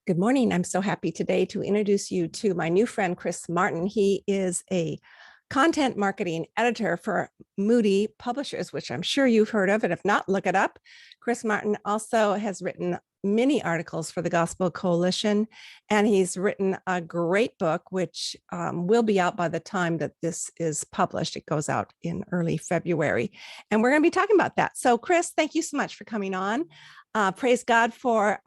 Good morning. I'm so happy today to introduce you to my new friend, Chris Martin. He is a content marketing editor for Moody Publishers, which I'm sure you've heard of. And if not, look it up. Chris Martin also has written many articles for the Gospel Coalition, and he's written a great book, which will be out by the time that this is published. It goes out in early February, and we're going to be talking about that. So, Chris, thank you so much for coming on. Praise God for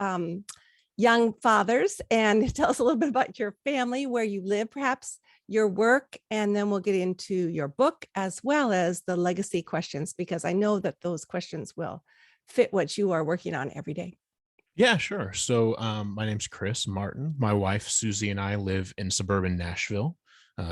young fathers, and tell us a little bit about your family, where you live, perhaps your work, and then we'll get into your book as well as the legacy questions, because I know that those questions will fit what you are working on every day. Yeah, sure. So my name's Chris Martin. My wife, Susie, and I live in suburban Nashville,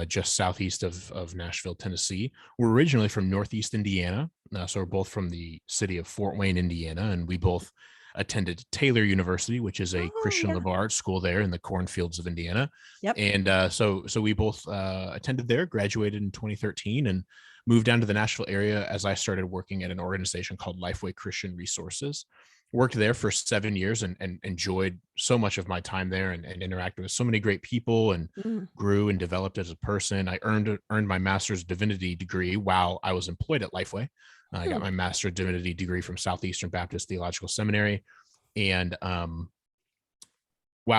just southeast of Nashville, Tennessee. We're originally from Northeast Indiana. So we're both from the city of Fort Wayne, Indiana, and we both attended Taylor University, which is a Christian liberal arts school there in the cornfields of Indiana. Yep. And so we both attended there, graduated in 2013, and moved down to the Nashville area as I started working at an organization called Lifeway Christian Resources. Worked there for 7 years and enjoyed so much of my time there, and interacted with so many great people, and grew and developed as a person. I earned my master's divinity degree while I was employed at Lifeway. I got my master's divinity degree from Southeastern Baptist Theological Seminary. And while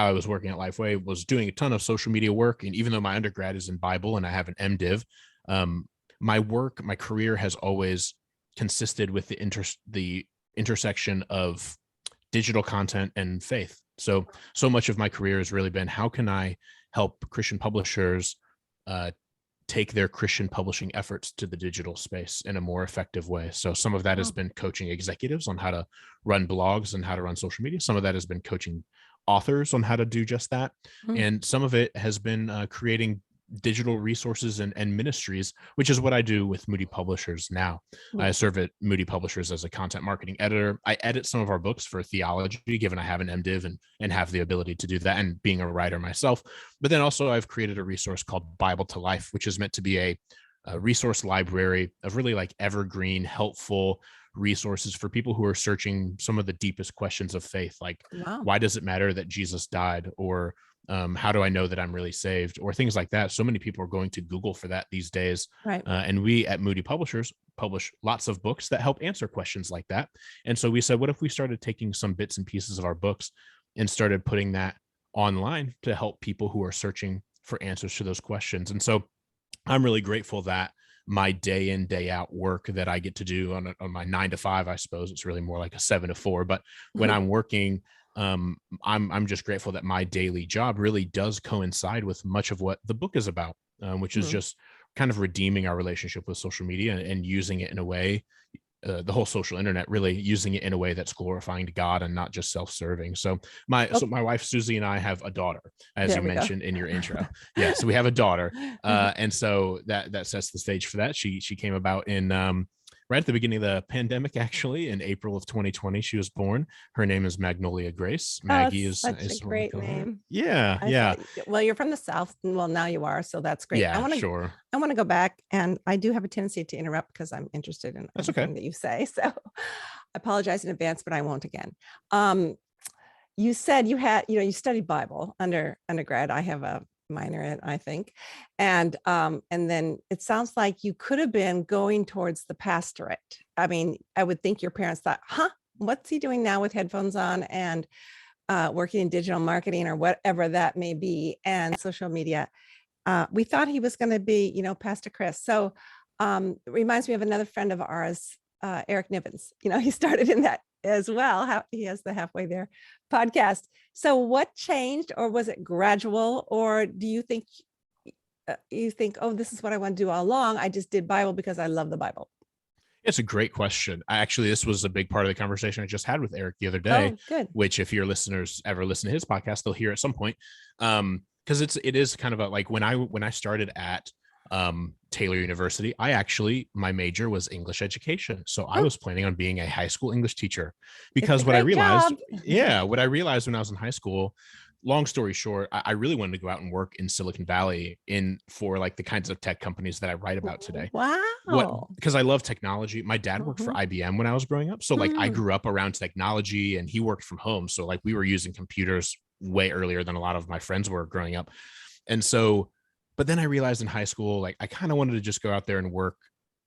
I was working at Lifeway, was doing a ton of social media work. And even though my undergrad is in Bible and I have an MDiv, my career has always consisted with the intersection of digital content and faith. So much of my career has really been, how can I help Christian publishers take their Christian publishing efforts to the digital space in a more effective way. So some of that has been coaching executives on how to run blogs and how to run social media. Some of that has been coaching authors on how to do just that. And some of it has been creating digital resources and ministries, which is what I do with Moody Publishers now. I serve at Moody Publishers as a content marketing editor. I edit some of our books for theology, given I have an MDiv and have the ability to do that, and being a writer myself. But then also I've created a resource called Bible to Life, which is meant to be a resource library of really like evergreen, helpful resources for people who are searching some of the deepest questions of faith, like why does it matter that Jesus died, or how do I know that I'm really saved, or things like that. So many people are going to Google for that these days. Right. And we at Moody Publishers publish lots of books that help answer questions like that. And so we said, what if we started taking some bits and pieces of our books and started putting that online to help people who are searching for answers to those questions? And so I'm really grateful that my day in, day out work that I get to do on my 9 to 5, I suppose it's really more like a 7 to 4. But when I'm working, I'm just grateful that my daily job really does coincide with much of what the book is about, which is just kind of redeeming our relationship with social media and using it in a way, the whole social internet, really using it in a way that's glorifying to God and not just self-serving. So my wife Susie and I have a daughter, as you mentioned in your intro. Yeah, so we have a daughter, and so that sets the stage for that. She came about in right at the beginning of the pandemic, actually, in April of 2020, she was born. Her name is Magnolia Grace. Maggie is such a great name. Yeah. Well, you're from the South. Well, now you are, so that's great. Yeah, I want to go back, and I do have a tendency to interrupt because I'm interested in everything that you say. So I apologize in advance, but I won't again. You said you studied Bible undergrad. I have a minor in, I think. And then it sounds like you could have been going towards the pastorate. I mean, I would think your parents thought, what's he doing now with headphones on and working in digital marketing or whatever that may be, and social media. We thought he was going to be, Pastor Chris. So it reminds me of another friend of ours, Eric Nivens. He started in that as well. He has the Halfway There podcast. So what changed, or was it gradual, or do you think oh, this is what I want to do all along? I just did Bible because I love the Bible. It's a great question. This was a big part of the conversation I just had with Eric the other day, which if your listeners ever listen to his podcast, they'll hear at some point. Because it is kind of like when I started at Taylor University, my major was English education. So I was planning on being a high school English teacher, because what I realized when I was in high school, long story short, I really wanted to go out and work in Silicon Valley for like the kinds of tech companies that I write about today. Wow. Because I love technology. My dad worked for IBM when I was growing up. So like I grew up around technology, and he worked from home. So like we were using computers way earlier than a lot of my friends were growing up. And so, but then I realized in high school, like I kind of wanted to just go out there and work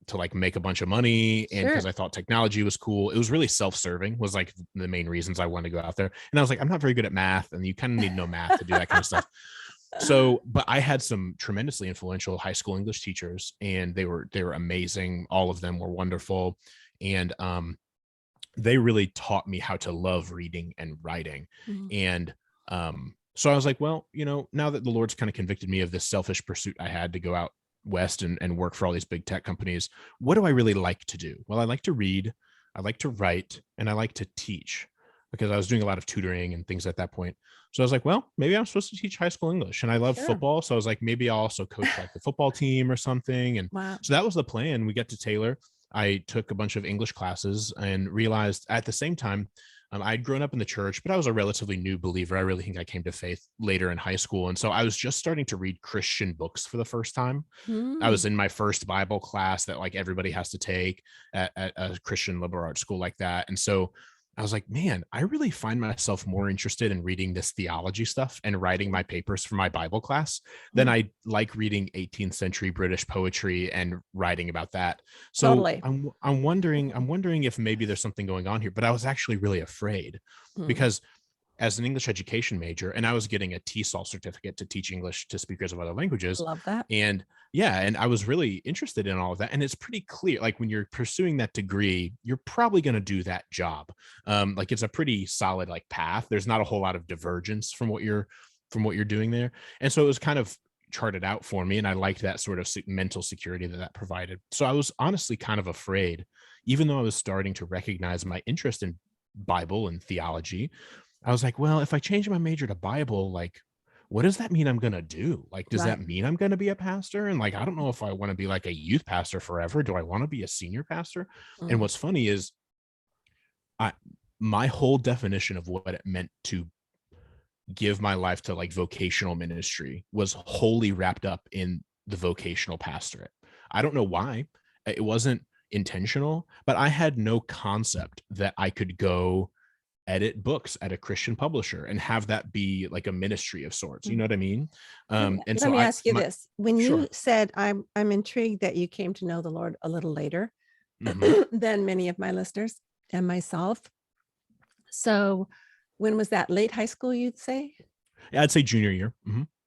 to like make a bunch of money. And because Sure. I thought technology was cool, it was really self-serving was like the main reasons I wanted to go out there. And I was like, I'm not very good at math, and you kind of need to know math to do that kind of stuff. So, but I had some tremendously influential high school English teachers, and they were amazing. All of them were wonderful. And they really taught me how to love reading and writing. Mhm. And so I was like, well, now that the Lord's kind of convicted me of this selfish pursuit I had to go out west and work for all these big tech companies, what do I really like to do? Well, I like to read, I like to write, and I like to teach, because I was doing a lot of tutoring and things at that point. So I was like, well, maybe I'm supposed to teach high school English, and I love Sure. football. So I was like, maybe I'll also coach like the football team or something. And Wow. so that was the plan. We get to Taylor. I took a bunch of English classes and realized at the same time, I'd grown up in the church, but I was a relatively new believer. I really think I came to faith later in high school. And so I was just starting to read Christian books for the first time. I Mm. was in my first Bible class that like everybody has to take at a Christian liberal arts school like that. And so I was like, man, I really find myself more interested in reading this theology stuff and writing my papers for my Bible class than Mm. I like reading 18th century British poetry and writing about that. So Totally. I'm wondering if maybe there's something going on here, but I was actually really afraid Mm. because as an English education major, and I was getting a TESOL certificate to teach English to speakers of other languages. Love that. And yeah, and I was really interested in all of that. And it's pretty clear, like when you're pursuing that degree, you're probably going to do that job. Like it's a pretty solid like path. There's not a whole lot of divergence from what you're doing there. And so it was kind of charted out for me. And I liked that sort of mental security that provided. So I was honestly kind of afraid, even though I was starting to recognize my interest in Bible and theology. I was like, well, if I change my major to Bible, like, what does that mean I'm going to do? Like, does Right. that mean I'm going to be a pastor? And like, I don't know if I want to be like a youth pastor forever. Do I want to be a senior pastor? And Mm. what's funny is I, my whole definition of what it meant to give my life to like vocational ministry was wholly wrapped up in the vocational pastorate. I don't know why. It wasn't intentional, but I had no concept that I could go edit books at a Christian publisher and have that be like a ministry of sorts. You Mm. know what I mean? And Let so me ask you this. When you sure. said I'm intrigued that you came to know the Lord a little later Hmm. than many of my listeners and myself. So when was that? Late high school, you'd say? Yeah, I'd say junior year.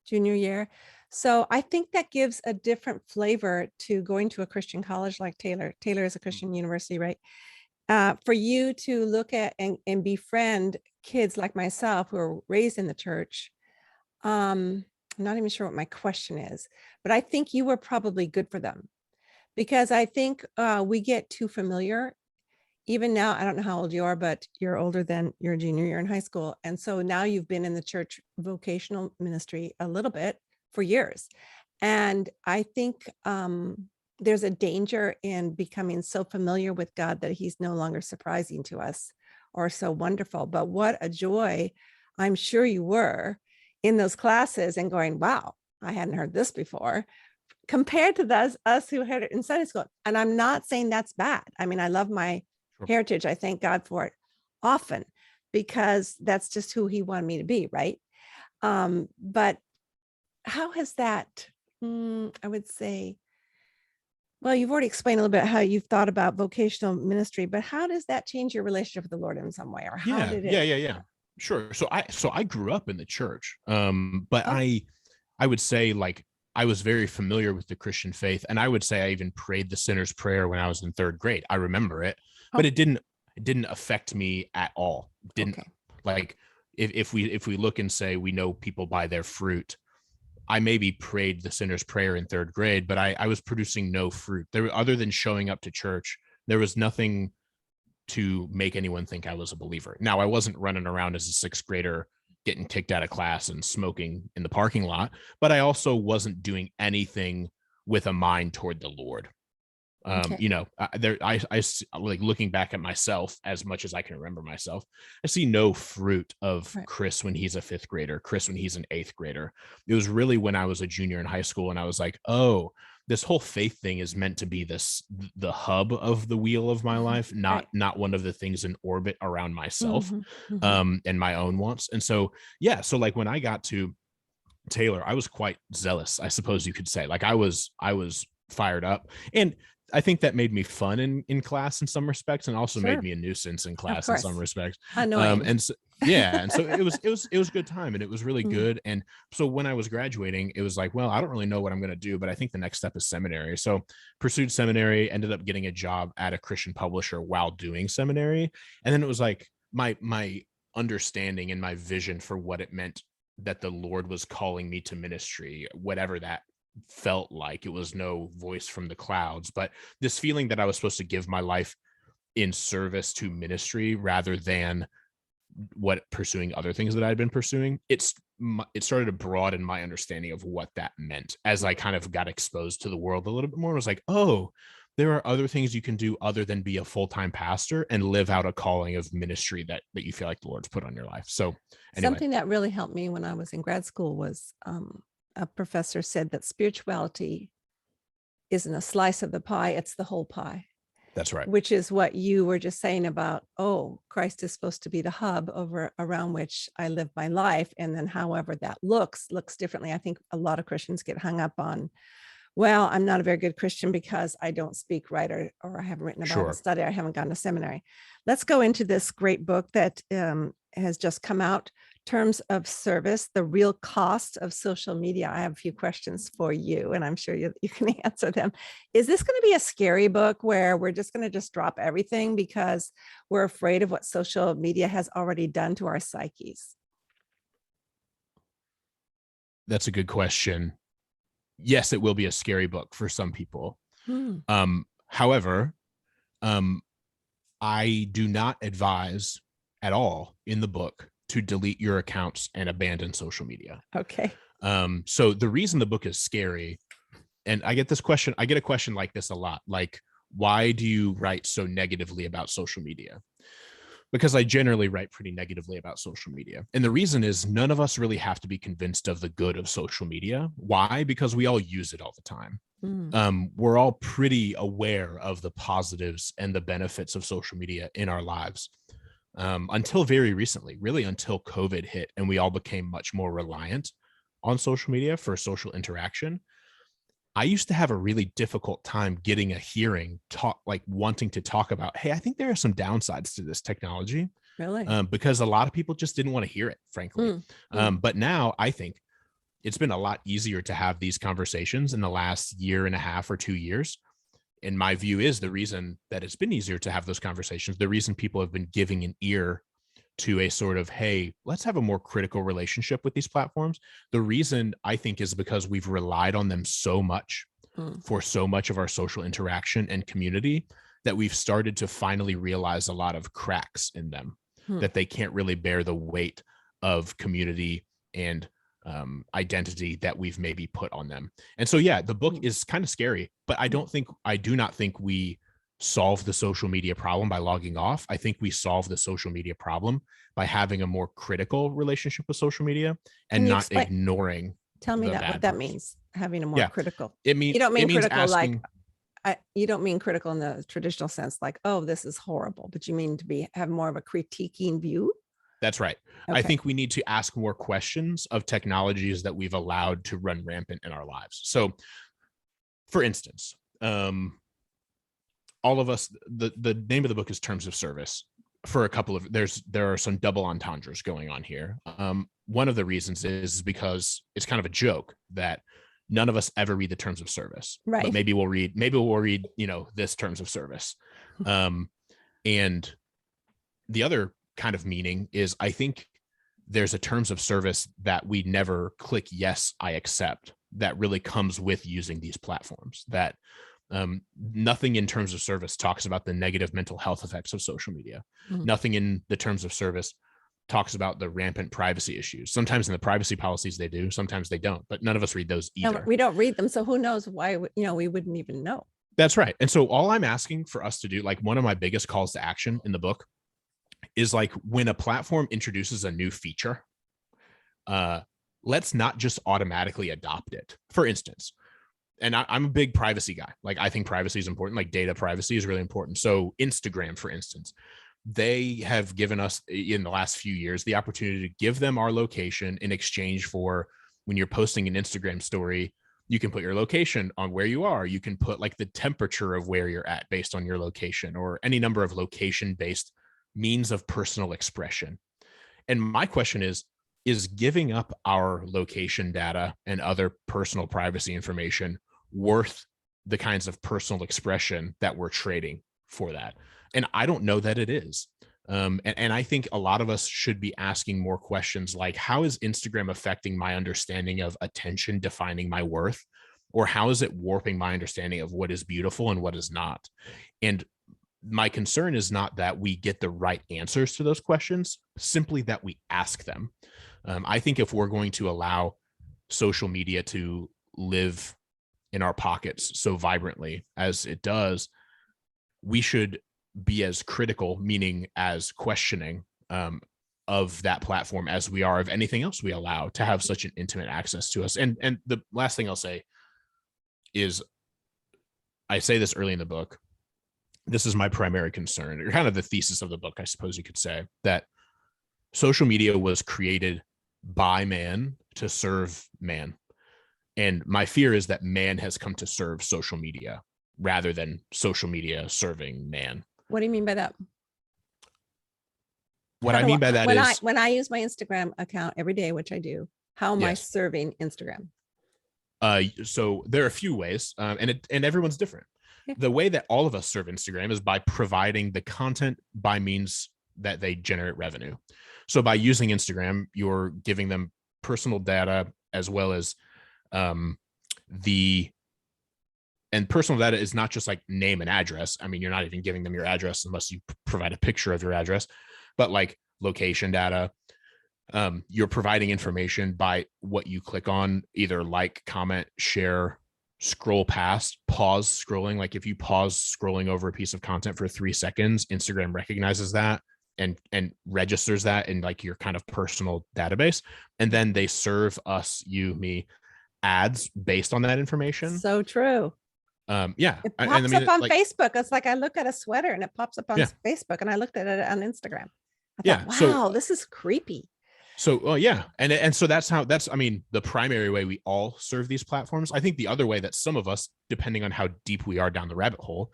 Junior year. So I think that gives a different flavor to going to a Christian college like Taylor. Taylor is a Christian university, right? For you to look at and befriend kids like myself who are raised in the church. I'm not even sure what my question is, but I think you were probably good for them because I think we get too familiar. Even now, I don't know how old you are, but you're older than your junior year in high school. And so now you've been in the church vocational ministry a little bit for years. And I think there's a danger in becoming so familiar with God that he's no longer surprising to us or so wonderful. But what a joy I'm sure you were in those classes and going, wow, I hadn't heard this before compared to us who had it in Sunday school. And I'm not saying that's bad. I mean, I love my Sure. heritage. I thank God for it often because that's just who he wanted me to be, right? But how has that, I would say, well, you've already explained a little bit how you've thought about vocational ministry, but how does that change your relationship with the Lord in some way? Or how Yeah, did yeah, it? yeah, yeah. Sure. So I grew up in the church. But Oh, I would say like I was very familiar with the Christian faith, and I would say I even prayed the sinner's prayer when I was in third grade. I remember it, but oh, it didn't affect me at all. Didn't okay. like if we look and say we know people by their fruit. I maybe prayed the sinner's prayer in third grade, but I was producing no fruit. There, other than showing up to church, there was nothing to make anyone think I was a believer. Now, I wasn't running around as a sixth grader getting kicked out of class and smoking in the parking lot, but I also wasn't doing anything with a mind toward the Lord. Okay. Like looking back at myself as much as I can remember myself, I see no fruit of Right. Chris when he's a fifth grader, Chris when he's an eighth grader. It was really when I was a junior in high school and I was like, oh, this whole faith thing is meant to be the hub of the wheel of my life, not one of the things in orbit around myself, and my own wants. And so, yeah, so like when I got to Taylor, I was quite zealous, I suppose you could say. Like I was fired up, and I think that made me fun in class in some respects, and also made me a nuisance in class in some respects. Annoying. And so, yeah, and so it was a good time, and it was really good. And so when I was graduating, it was like, well, I don't really know what I'm going to do, but I think the next step is seminary. So pursued seminary, ended up getting a job at a Christian publisher while doing seminary, and then it was like my understanding and my vision for what it meant that the Lord was calling me to ministry, whatever that felt like. It was no voice from the clouds, but this feeling that I was supposed to give my life in service to ministry rather than pursuing other things that I'd been pursuing. It started to broaden my understanding of what that meant as I kind of got exposed to the world a little bit more. It was like, oh, there are other things you can do other than be a full-time pastor and live out a calling of ministry that you feel like the Lord's put on your life. So anyway. Something that really helped me when I was in grad school was a professor said that spirituality isn't a slice of the pie, it's the whole pie. That's right. Which is what you were just saying about, oh, Christ is supposed to be the hub around which I live my life. And then however that looks differently. I think a lot of Christians get hung up on, well, I'm not a very good Christian because I don't speak right, or I haven't written a Bible study, I haven't gone to seminary. Let's go into this great book that has just come out, Terms of Service, The Real Cost of Social Media. I have a few questions for you, and I'm sure you can answer them. Is this going to be a scary book where we're just going to drop everything because we're afraid of what social media has already done to our psyches? That's a good question. Yes, it will be a scary book for some people. However, I do not advise at all in the book to delete your accounts and abandon social media. Okay. So the reason the book is scary, and I get a question like this a lot, like, why do you write so negatively about social media? Because I generally write pretty negatively about social media. And the reason is none of us really have to be convinced of the good of social media. Why? Because we all use it all the time. We're all pretty aware of the positives and the benefits of social media in our lives. Until very recently, really until COVID hit and we all became much more reliant on social media for social interaction. I used to have a really difficult time getting a hearing, wanting to talk about, hey, I think there are some downsides to this technology. Really? Because a lot of people just didn't want to hear it, frankly. But now I think it's been a lot easier to have these conversations in the last year and a half or 2 years. And my view is the reason that it's been easier to have those conversations, the reason people have been giving an ear to a sort of, hey, let's have a more critical relationship with these platforms. The reason I think is because we've relied on them so much for so much of our social interaction and community that we've started to finally realize a lot of cracks in them, that they can't really bear the weight of community and identity that we've maybe put on them. And so, yeah, the book is kind of scary, but I do not think we solve the social media problem by logging off. I think we solve the social media problem by having a more critical relationship with social media and not ignoring. Tell me what that means, having a more critical. It means, you don't mean critical asking, you don't mean critical in the traditional sense, like, oh, this is horrible, but you mean to have more of a critiquing view? That's right. Okay. I think we need to ask more questions of technologies that we've allowed to run rampant in our lives. So, for instance, all of us, the name of the book is Terms of Service. For a couple of there are some double entendres going on here. One of the reasons is because it's kind of a joke that none of us ever read the Terms of Service, right? But maybe we'll read, this Terms of Service. And the other kind of meaning is, I think there's a Terms of Service that we never click, yes, I accept, that really comes with using these platforms. That nothing in Terms of Service talks about the negative mental health effects of social media. Nothing in the Terms of Service talks about the rampant privacy issues. Sometimes in the privacy policies they do, sometimes they don't, but none of us read those either. No, we don't read them, so who knows why, we wouldn't even know. That's right. And so all I'm asking for us to do, like one of my biggest calls to action in the book, is like when a platform introduces a new feature, let's not just automatically adopt it. For instance, I'm a big privacy guy. Like, I think privacy is important. Like, data privacy is really important. So Instagram, for instance, they have given us in the last few years the opportunity to give them our location in exchange for, when you're posting an Instagram story, you can put your location on where you are. You can put like the temperature of where you're at based on your location, or any number of location based means of personal expression. And my question is giving up our location data and other personal privacy information worth the kinds of personal expression that we're trading for that? And I don't know that it is. And I think a lot of us should be asking more questions like, how is Instagram affecting my understanding of attention, defining my worth? Or how is it warping my understanding of what is beautiful and what is not? And my concern is not that we get the right answers to those questions, simply that we ask them. I think if we're going to allow social media to live in our pockets so vibrantly as it does, we should be as critical, meaning as questioning, of that platform as we are of anything else we allow to have such an intimate access to us. And the last thing I'll say is, I say this early in the book, this is my primary concern, or kind of the thesis of the book, I suppose you could say, that social media was created by man to serve man. And my fear is that man has come to serve social media rather than social media serving man. What do you mean by that? What I mean by that is, when I use my Instagram account every day, which I do, how am I serving Instagram? So there are a few ways, and everyone's different. Yeah. The way that all of us serve Instagram is by providing the content by means that they generate revenue. So by using Instagram, you're giving them personal data, as well as and personal data is not just like name and address. I mean, you're not even giving them your address unless you provide a picture of your address, but like location data. You're providing information by what you click on, either like, comment, share, scroll past, pause scrolling. Like, if you pause scrolling over a piece of content for 3 seconds, Instagram recognizes that and registers that in like your kind of personal database. And then they serve us, you, me, ads based on that information. So true. Yeah. It pops up on Facebook. It's like I look at a sweater and it pops up on Facebook, and I looked at it on Instagram. I thought, wow, this is creepy. So, yeah. And so that's I mean, the primary way we all serve these platforms. I think the other way that some of us, depending on how deep we are down the rabbit hole,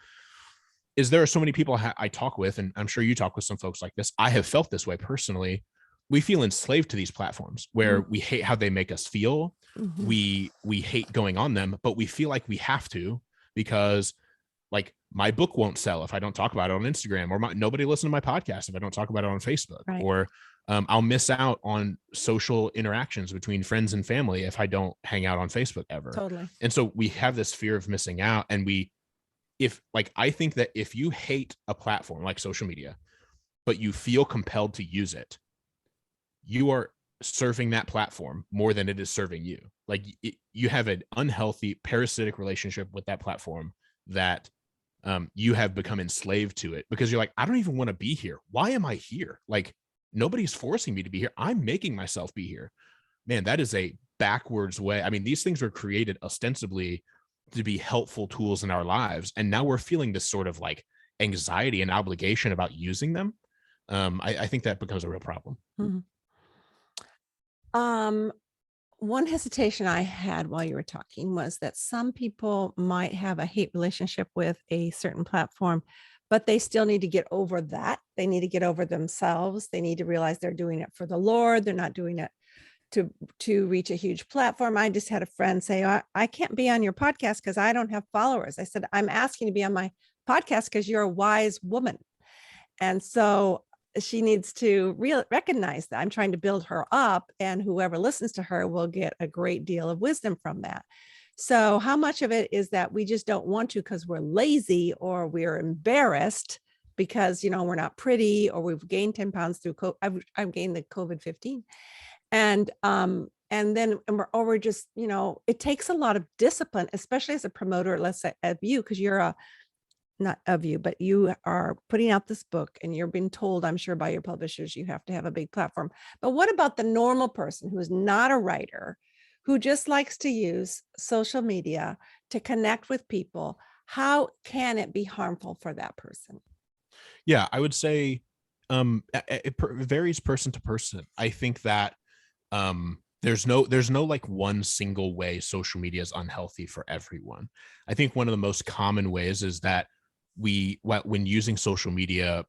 is there are so many people I talk with, and I'm sure you talk with some folks like this. I have felt this way personally. We feel enslaved to these platforms where we hate how they make us feel. Mm-hmm. We hate going on them, but we feel like we have to, because like my book won't sell if I don't talk about it on Instagram, or nobody listen to my podcast if I don't talk about it on Facebook, right. Or I'll miss out on social interactions between friends and family if I don't hang out on Facebook ever. Totally. And so we have this fear of missing out. And I think that if you hate a platform like social media, but you feel compelled to use it, you are serving that platform more than it is serving you. Like, you have an unhealthy parasitic relationship with that platform that you have become enslaved to it, because you're like, I don't even want to be here. Why am I here? Like, nobody's forcing me to be here. I'm making myself be here. Man, that is a backwards way. I mean, these things were created ostensibly to be helpful tools in our lives, and now we're feeling this sort of like anxiety and obligation about using them. I think that becomes a real problem. Mm-hmm. One hesitation I had while you were talking was that some people might have a hate relationship with a certain platform, but they still need to get over that. They need to get over themselves. They need to realize they're doing it for the Lord. They're not doing it to reach a huge platform. I just had a friend say, I can't be on your podcast because I don't have followers. I said, I'm asking to be on my podcast because you're a wise woman. And so she needs to recognize that I'm trying to build her up, and whoever listens to her will get a great deal of wisdom from that. So how much of it is that we just don't want to because we're lazy, or we're embarrassed because, we're not pretty, or we've gained 10 pounds through COVID. I've gained the COVID-15. And then we're just, it takes a lot of discipline, especially as a promoter, let's say of you, because you're not of you, but you are putting out this book and you're being told, I'm sure by your publishers, you have to have a big platform. But what about the normal person who is not a writer, who just likes to use social media to connect with people, how can it be harmful for that person? Yeah, I would say it varies person to person. I think that there's no like one single way social media is unhealthy for everyone. I think one of the most common ways is that when using social media,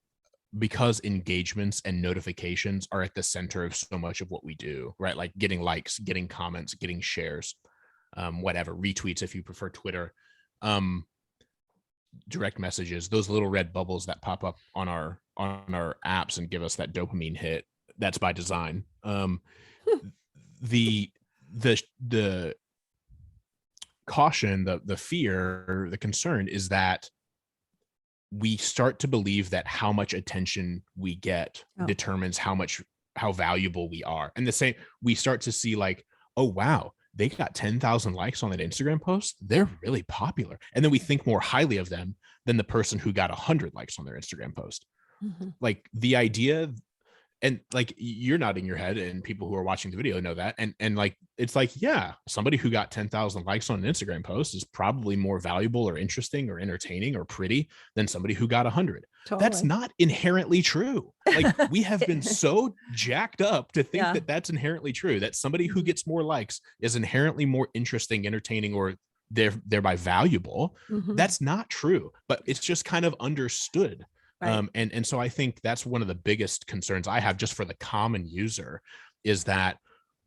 because engagements and notifications are at the center of so much of what we do, right? Like getting likes, getting comments, getting shares, whatever, retweets if you prefer Twitter, um, direct messages, those little red bubbles that pop up on our apps and give us that dopamine hit. That's by design. The the caution, the fear, the concern is that we start to believe that how much attention we get determines how valuable we are. And the same, we start to see like, oh wow, they got 10,000 likes on that Instagram post. They're really popular. And then we think more highly of them than the person who got 100 likes on their Instagram post. Like the idea, and like you're nodding your head and people who are watching the video know that, and like it's like, yeah, somebody who got 10,000 likes on an Instagram post is probably more valuable or interesting or entertaining or pretty than somebody who got 100. Totally. That's not inherently true. Like we have been so jacked up to think that that's inherently true, that somebody who gets more likes is inherently more interesting, entertaining, or thereby valuable. That's not true, but it's just kind of understood. Right. And so I think that's one of the biggest concerns I have just for the common user, is that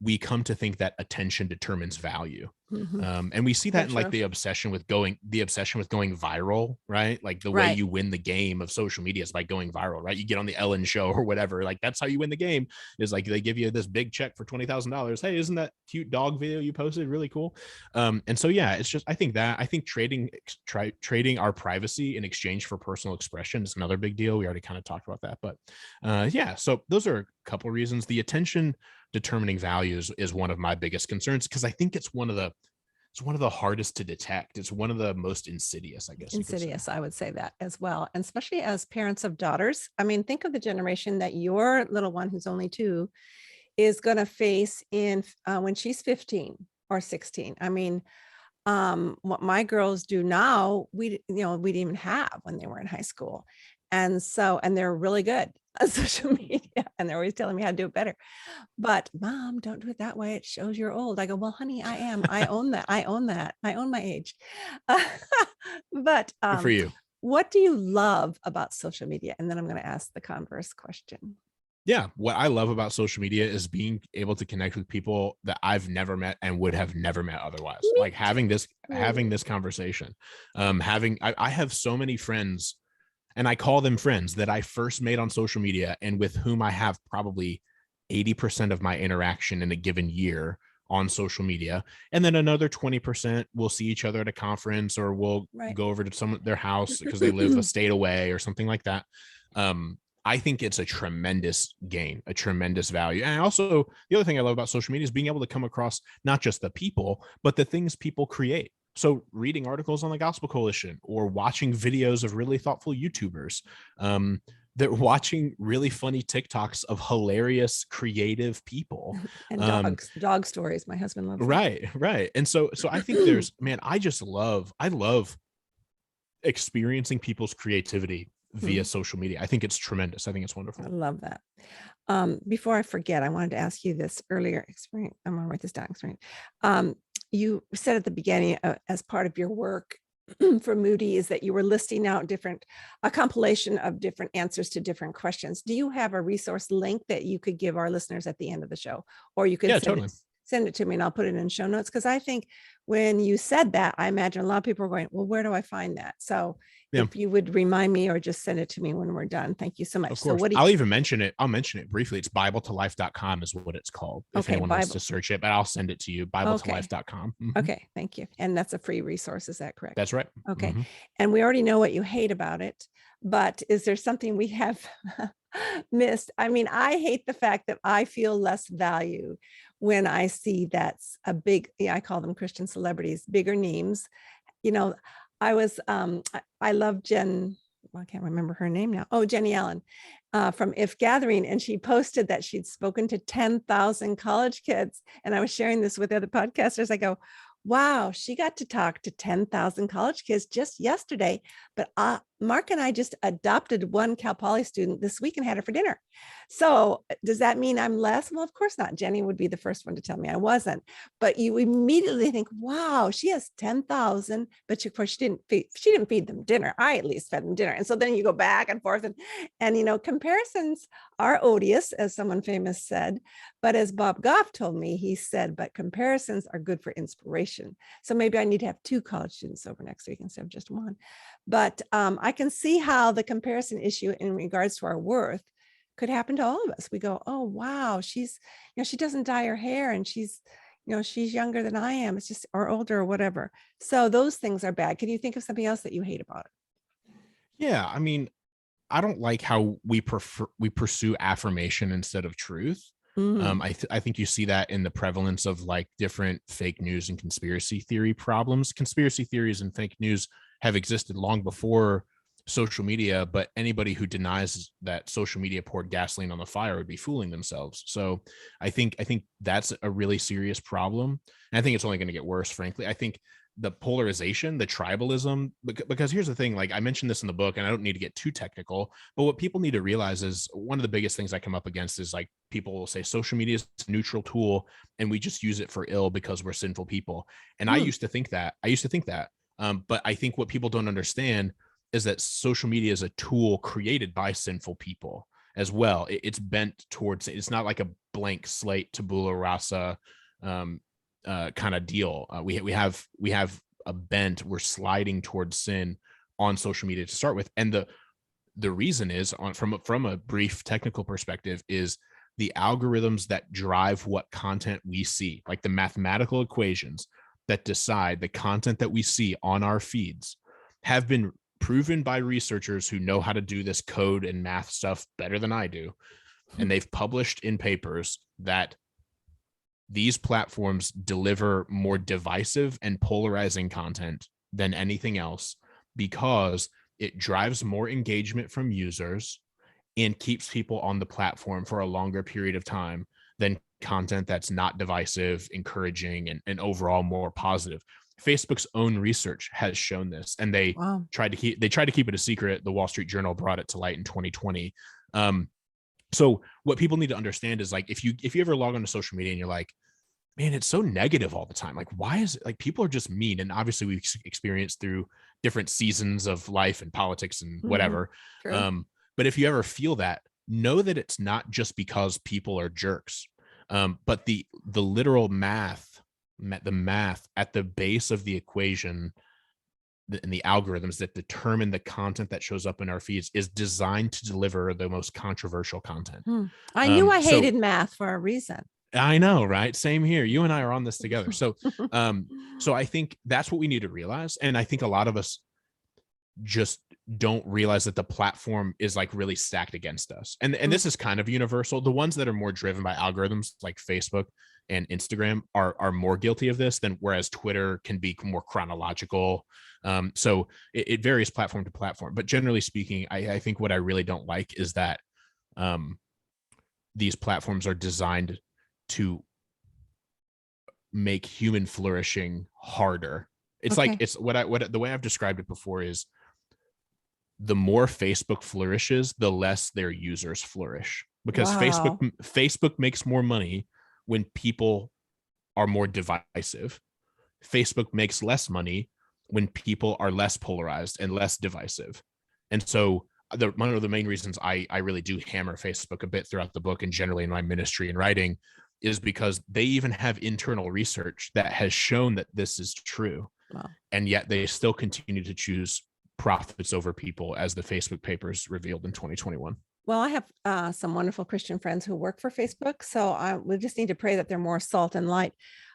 we come to think that attention determines value. And we see that in like the obsession with going viral, right? Like the way you win the game of social media is by going viral, right? You get on the Ellen show or whatever, like that's how you win the game, is like they give you this big check for $20,000. Hey, isn't that cute dog video you posted really cool? And so yeah, it's just, I think trading our privacy in exchange for personal expression is another big deal. We already kind of talked about that, but yeah, so those are a couple of reasons. The attention determining values is one of my biggest concerns, because I think it's one of the hardest to detect. It's one of the most insidious, I guess. Insidious, I would say that as well. And especially as parents of daughters. I mean, think of the generation that your little one, who's only 2, is going to face in when she's 15 or 16. I mean, what my girls do now, we didn't even have when they were in high school. And they're really good on social media, and they're always telling me how to do it better. But mom, don't do it that way. It shows you're old. I go, well, honey, I own that. I own my age. But good for you. What do you love about social media? And then I'm going to ask the converse question. Yeah, what I love about social media is being able to connect with people that I've never met and would have never met otherwise. Like having this conversation. I have so many friends, and I call them friends, that I first made on social media and with whom I have probably 80% of my interaction in a given year on social media. And then another 20% we'll see each other at a conference, or we'll go over to their house because they live a state away or something like that. I think it's a tremendous gain, a tremendous value. And also, the other thing I love about social media is being able to come across not just the people, but the things people create. So reading articles on the Gospel Coalition, or watching videos of really thoughtful YouTubers, they're watching really funny TikToks of hilarious, creative people. And dog stories. My husband loves that. Right. And so I think there's, man, I love experiencing people's creativity via social media. I think it's tremendous. I think it's wonderful. I love that. Before I forget, I wanted to ask you this earlier experience. I'm gonna write this down. Experience. You said at the beginning, as part of your work for Moody, is that you were listing out a compilation of different answers to different questions. Do you have a resource link that you could give our listeners at the end of the show? Or you could send it to me and I'll put it in show notes. Because I think when you said that, I imagine a lot of people are going, well, where do I find that? So if you would remind me, or just send it to me when we're done. Thank you so much. Of course. So I'll even mention it. I'll mention it briefly. It's BibleToLife.com is what it's called. If anyone wants to search it, but I'll send it to you. BibleToLife.com. Okay. Thank you. And that's a free resource. Is that correct? That's right. Okay. And we already know what you hate about it, but is there something we have missed? I mean, I hate the fact that I feel less value when I see that's a big, I call them Christian celebrities, bigger names. I love Jen, I can't remember her name now. Oh, Jenny Allen from If Gathering. And she posted that she'd spoken to 10,000 college kids. And I was sharing this with other podcasters. I go, wow, she got to talk to 10,000 college kids just yesterday. But Mark and I just adopted one Cal Poly student this week and had her for dinner. So does that mean I'm less? Well, of course not. Jenny would be the first one to tell me I wasn't. But you immediately think, wow, she has 10,000, but of course she didn't feed them dinner. I at least fed them dinner. And so then you go back and forth and comparisons are odious, as someone famous said. But as Bob Goff told me, he said, but comparisons are good for inspiration. So maybe I need to have 2 college students over next week instead of just 1. But I can see how the comparison issue in regards to our worth could happen to all of us. We go, oh, wow, she doesn't dye her hair and she's younger than I am. It's just, or older or whatever. So those things are bad. Can you think of something else that you hate about it? Yeah. I mean, I don't like how we pursue affirmation instead of truth. I think you see that in the prevalence of like different fake news and conspiracy theory problems. Conspiracy theories and fake news have existed long before social media, but anybody who denies that social media poured gasoline on the fire would be fooling themselves. So I think that's a really serious problem. And I think it's only going to get worse, frankly. I think the polarization, the tribalism, because here's the thing, like I mentioned this in the book, and I don't need to get too technical, but what people need to realize is one of the biggest things I come up against is like people will say social media is a neutral tool and we just use it for ill because we're sinful people. And I used to think that. But I think what people don't understand is that social media is a tool created by sinful people as well. It's bent towards, it's not like a blank slate, tabula rasa kind of deal. We have a bent. We're sliding towards sin on social media to start with, and the reason is from a brief technical perspective is the algorithms that drive what content we see, like the mathematical equations that decide the content that we see on our feeds, have been proven by researchers who know how to do this code and math stuff better than I do. And they've published in papers that these platforms deliver more divisive and polarizing content than anything else because it drives more engagement from users and keeps people on the platform for a longer period of time than content that's not divisive, encouraging, and overall more positive. Facebook's own research has shown this, and they tried to keep it a secret. The Wall Street Journal brought it to light in 2020. So what people need to understand is like if you ever log onto social media and you're like, man, it's so negative all the time. Like, why is it like people are just mean? And obviously we've experienced through different seasons of life and politics and whatever. But if you ever feel that, know that it's not just because people are jerks, but the literal math at the base of the equation and the algorithms that determine the content that shows up in our feeds is designed to deliver the most controversial content. I knew I hated math for a reason. I know, right? Same here. You and I are on this together. So I think that's what we need to realize. And I think a lot of us just don't realize that the platform is like really stacked against us. And this is kind of universal. The ones that are more driven by algorithms like Facebook and Instagram are more guilty of this than whereas Twitter can be more chronological. So it varies platform to platform. But generally speaking, I think what I really don't like is that these platforms are designed to make human flourishing harder. It's like it's what the way I've described it before is the more Facebook flourishes, the less their users flourish, because Facebook makes more money when people are more divisive. Facebook makes less money when people are less polarized and less divisive. And so one of the main reasons I really do hammer Facebook a bit throughout the book and generally in my ministry and writing is because they even have internal research that has shown that this is true. And yet they still continue to choose profits over people, as the Facebook papers revealed in 2021. Well, I have some wonderful Christian friends who work for Facebook. So we just need to pray that they're more salt and light.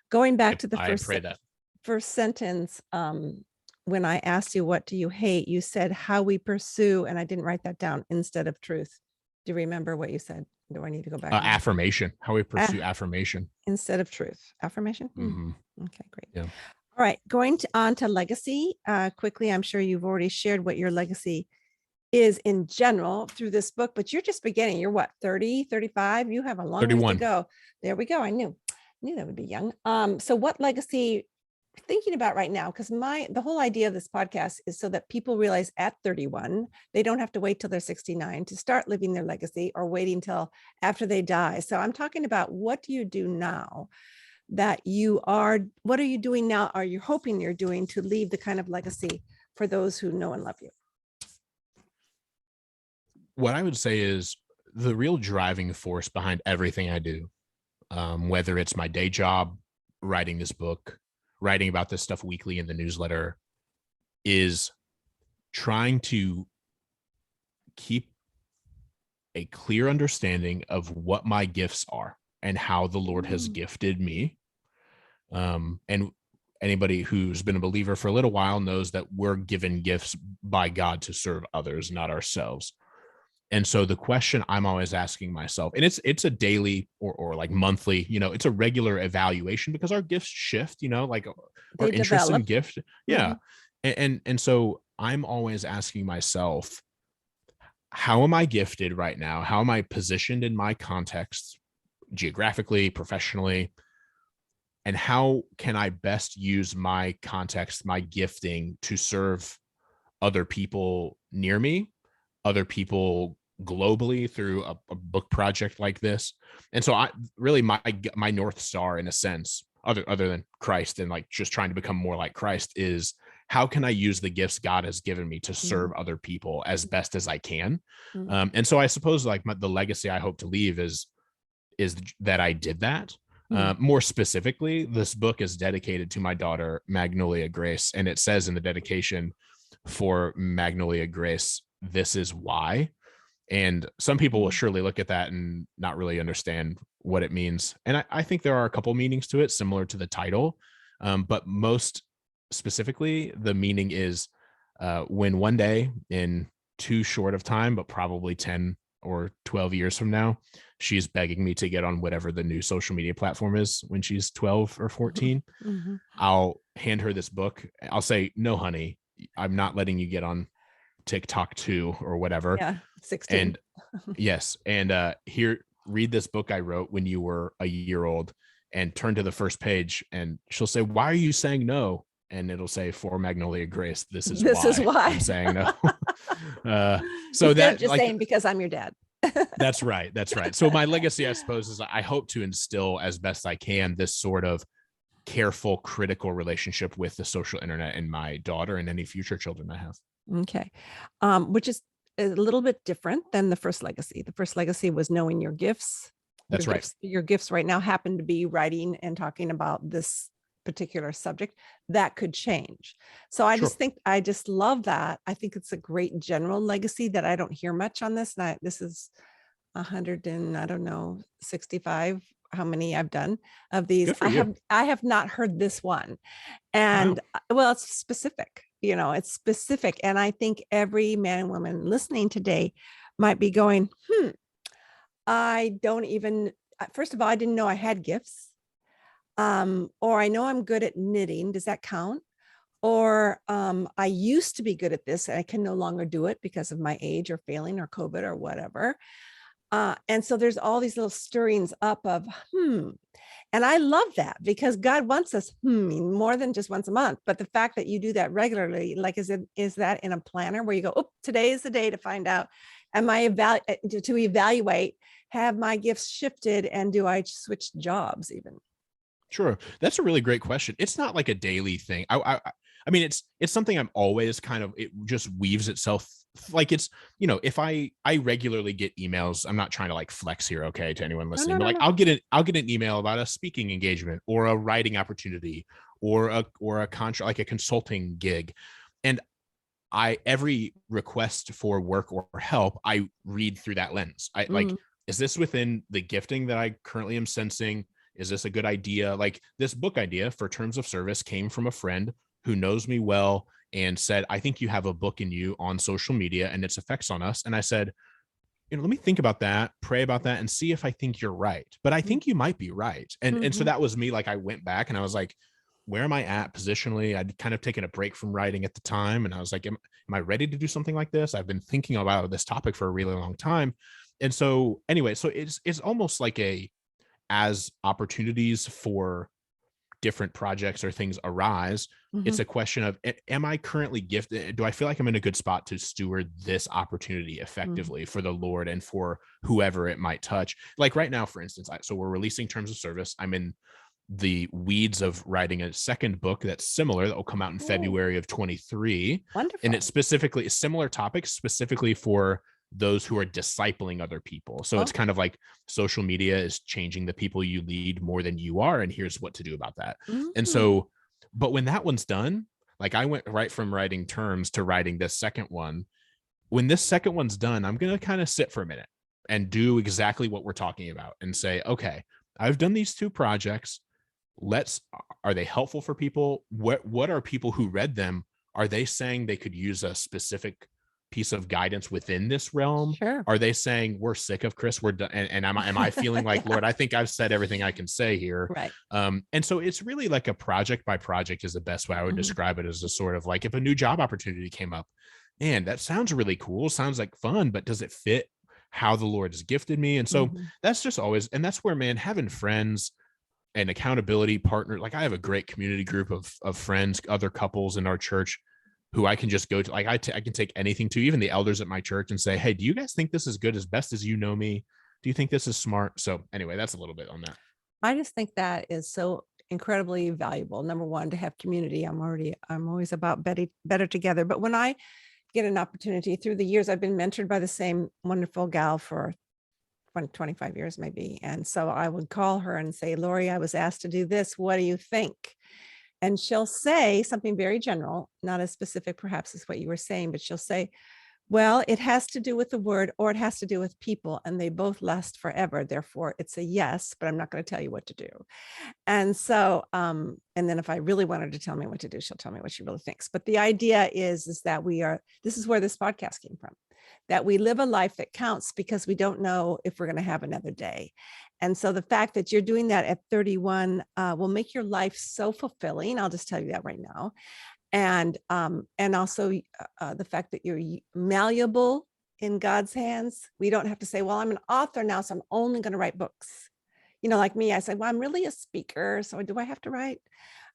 Going back to the first sentence, when I asked you, what do you hate? You said how we pursue, and I didn't write that down, instead of truth. Do you remember what you said? Do I need to go back? Affirmation, how we pursue affirmation. Instead of truth. Affirmation? Okay, great. Yeah. All right, going on to legacy quickly. I'm sure you've already shared what your legacy is in general through this book, but you're just beginning. You're what, 30, 35? You have a long way to go. There we go. I knew that would be young. So what legacy thinking about right now, because the whole idea of this podcast is so that people realize at 31 they don't have to wait till they're 69 to start living their legacy, or waiting till after they die. So I'm talking about, what do you do now what are you doing now, are you hoping you're doing, to leave the kind of legacy for those who know and love you? What I would say is the real driving force behind everything I do, whether it's my day job, writing this book, writing about this stuff weekly in the newsletter, is trying to keep a clear understanding of what my gifts are and how the Lord has gifted me. And anybody who's been a believer for a little while knows that we're given gifts by God to serve others, not ourselves. And so the question I'm always asking myself, and it's a daily or like monthly, it's a regular evaluation, because our gifts shift, like our interest in gift. Yeah. And so I'm always asking myself, how am I gifted right now? How am I positioned in my context, geographically, professionally? And how can I best use my context, my gifting, to serve other people near me, other people globally through a book project like this? And so my North Star, in a sense, other than Christ and like just trying to become more like Christ, is how can I use the gifts God has given me to serve other people as best as I can? And so I suppose like the legacy I hope to leave is that I did that. More specifically, this book is dedicated to my daughter, Magnolia Grace. And it says in the dedication for Magnolia Grace, "This is why." And some people will surely look at that and not really understand what it means. And I think there are a couple meanings to it, similar to the title. But most specifically, the meaning is when one day, in too short of time, but probably 10 or 12 years from now, she's begging me to get on whatever the new social media platform is when she's 12 or 14. I'll hand her this book. I'll say, "No, honey, I'm not letting you get on TikTok too," or whatever. Yeah, 16. And yes. And here, read this book I wrote when you were a year old, and turn to the first page, and she'll say, "Why are you saying no?" And it'll say, "For Magnolia Grace, this is why I'm saying no." So instead that of just saying, "Because I'm your dad." That's right. That's right. So my legacy, I suppose, is I hope to instill as best I can this sort of careful, critical relationship with the social internet in my daughter and any future children I have. Okay. Which is a little bit different than the first legacy. The first legacy was knowing your gifts. That's right. Your gifts right now happen to be writing and talking about this particular subject. That could change. So I just love that. I think it's a great general legacy that I don't hear much on this. And this is 100 and I don't know, 65, how many I've done of these. I have not heard this one. And well, it's specific. It's specific. And I think every man and woman listening today might be going, first of all, I didn't know I had gifts. Or I know I'm good at knitting. Does that count? Or I used to be good at this and I can no longer do it because of my age or failing or COVID or whatever. And so there's all these little stirrings up of, and I love that, because God wants us more than just once a month. But the fact that you do that regularly, like, is that in a planner where you go, "Oh, today is the day to find out, am I to evaluate, have my gifts shifted, and do I switch jobs even?" Sure. That's a really great question. It's not like a daily thing. I mean, it's something I'm always it just weaves itself. Like it's, if I regularly get emails, I'm not trying to like flex here, okay, to anyone listening, but like I'll get an email about a speaking engagement or a writing opportunity or a contract, like a consulting gig. And every request for work or help, I read through that lens. Like, is this within the gifting that I currently am sensing? Is this a good idea? Like this book idea for Terms of Service came from a friend who knows me well and said, "I think you have a book in you on social media and its effects on us." And I said, let me think about that, pray about that, and see if I think you're right. But I think you might be right. And so that was me. Like I went back and I was like, where am I at positionally? I'd kind of taken a break from writing at the time. And I was like, am I ready to do something like this? I've been thinking about this topic for a really long time. And so anyway, so it's almost like as opportunities for different projects or things arise, it's Mhm. a question of, am I currently gifted? Do I feel like I'm in a good spot to steward this opportunity Mhm. effectively for the Lord and for whoever it might touch? Like right now, for instance, so we're releasing Terms of Service. I'm in the weeds of writing a second book that's similar that will come out in Cool. February of 23. And it's Wonderful. specifically similar topics, specifically for those who are discipling other people. So it's Oh. kind of like social media is changing the people you lead more than you are. And here's what to do about that. And Mm. so, but when that one's done, like I went right from writing terms to writing this second one. When this second one's done, I'm going to kind of sit for a minute and do exactly what we're talking about and say, okay, I've done these two projects. Are they helpful for people? What are people who read them, are they saying they could use a specific piece of guidance within this realm? Sure. Are they saying we're sick of Chris, we're done? And am I feeling like, Yeah. Lord, I think I've said everything I can say here? Right. And so it's really like a project by project is the best way I would Mhm. describe it, as a sort of like, if a new job opportunity came up, man, that sounds really cool, sounds like fun, but does it fit how the Lord has gifted me? And so Mhm. that's just always, and that's where, man, having friends and accountability partner, like I have a great community group of friends, other couples in our church who I can just go to. Like I can take anything to, even the elders at my church, and say, hey, do you guys think this is good, as best as you know me? Do you think this is smart? So anyway, that's a little bit on that. I just think that is so incredibly valuable. Number one, to have community. I'm always about better together. But when I get an opportunity through the years, I've been mentored by the same wonderful gal for 25 years maybe. And so I would call her and say, Lori, I was asked to do this. What do you think? And she'll say something very general, not as specific perhaps as what you were saying, but she'll say, well, it has to do with the word or it has to do with people, and they both last forever. Therefore, it's a yes, but I'm not going to tell you what to do. And so, and then if I really wanted to tell me what to do, she'll tell me what she really thinks. But the idea is that this is where this podcast came from, that we live a life that counts because we don't know if we're going to have another day. And so the fact that you're doing that at 31 will make your life so fulfilling. I'll just tell you that right now. And also the fact that you're malleable in God's hands. We don't have to say, well, I'm an author now, so I'm only going to write books. Like me, I said, well, I'm really a speaker. So do I have to write?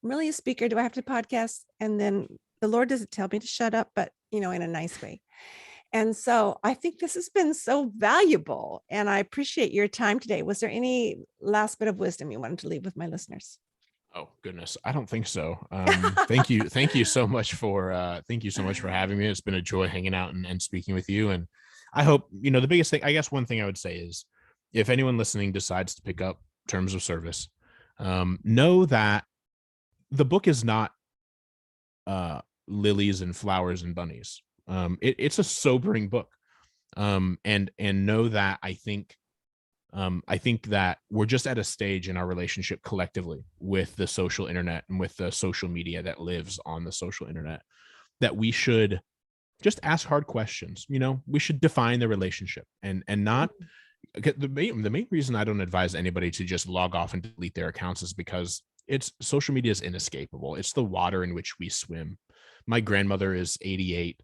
I'm really a speaker. Do I have to podcast? And then the Lord doesn't tell me to shut up, but in a nice way. And so I think this has been so valuable, and I appreciate your time today. Was there any last bit of wisdom you wanted to leave with my listeners? Oh goodness, I don't think so. Thank you so much for thank you so much for having me. It's been a joy hanging out and speaking with you. And I hope, the biggest thing, I guess one thing I would say is, if anyone listening decides to pick up Terms of Service, know that the book is not lilies and flowers and bunnies. It's a sobering book. And know that I think that we're just at a stage in our relationship collectively with the social internet and with the social media that lives on the social internet, that we should just ask hard questions. We should define the relationship, and not, the main reason I don't advise anybody to just log off and delete their accounts is because social media is inescapable. It's the water in which we swim. My grandmother is 88.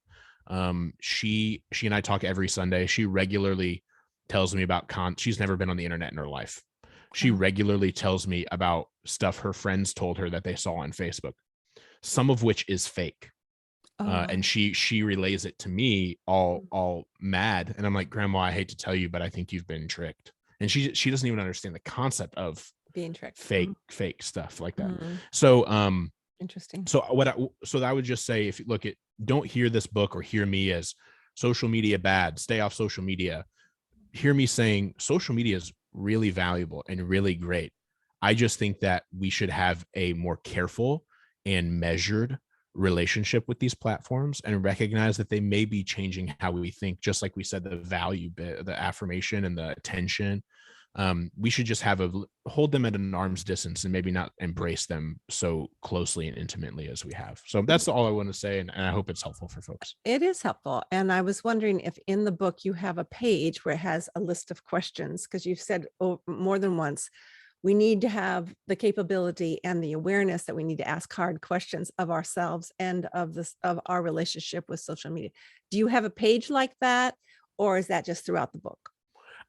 She and I talk every Sunday. She regularly tells me about she's never been on the internet in her life. She Wow. regularly tells me about stuff her friends told her that they saw on Facebook, some of which is fake. And Oh, she relays it to me all mad. And I'm like, Grandma, I hate to tell you, but I think you've been tricked. And she doesn't even understand the concept of being tricked. fake stuff like that. Mhm. So Interesting. so I would just say, if you look at, don't hear this book or hear me as social media bad, stay off social media. Hear me saying social media is really valuable and really great. I just think that we should have a more careful and measured relationship with these platforms, and recognize that they may be changing how we think, just like we said, the value bit, the affirmation and the attention. We should just hold them at an arm's distance and maybe not embrace them so closely and intimately as we have. So that's all I want to say. And I hope it's helpful for folks. It is helpful. And I was wondering if in the book you have a page where it has a list of questions, because you've said more than once, we need to have the capability and the awareness that we need to ask hard questions of ourselves and of our relationship with social media. Do you have a page like that, or is that just throughout the book?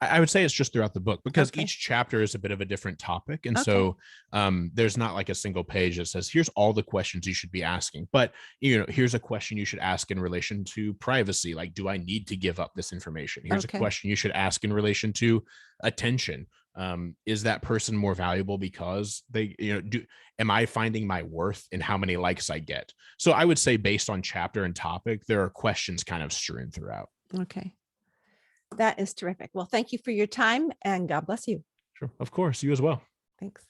I would say it's just throughout the book, because Okay. each chapter is a bit of a different topic. And Okay. so there's not like a single page that says, here's all the questions you should be asking. But, here's a question you should ask in relation to privacy. Like, do I need to give up this information? Here's Okay. a question you should ask in relation to attention. Is that person more valuable because they, am I finding my worth in how many likes I get? So I would say, based on chapter and topic, there are questions kind of strewn throughout. Okay. That is terrific. Well, thank you for your time and God bless you. Sure. Of course. You as well. Thanks.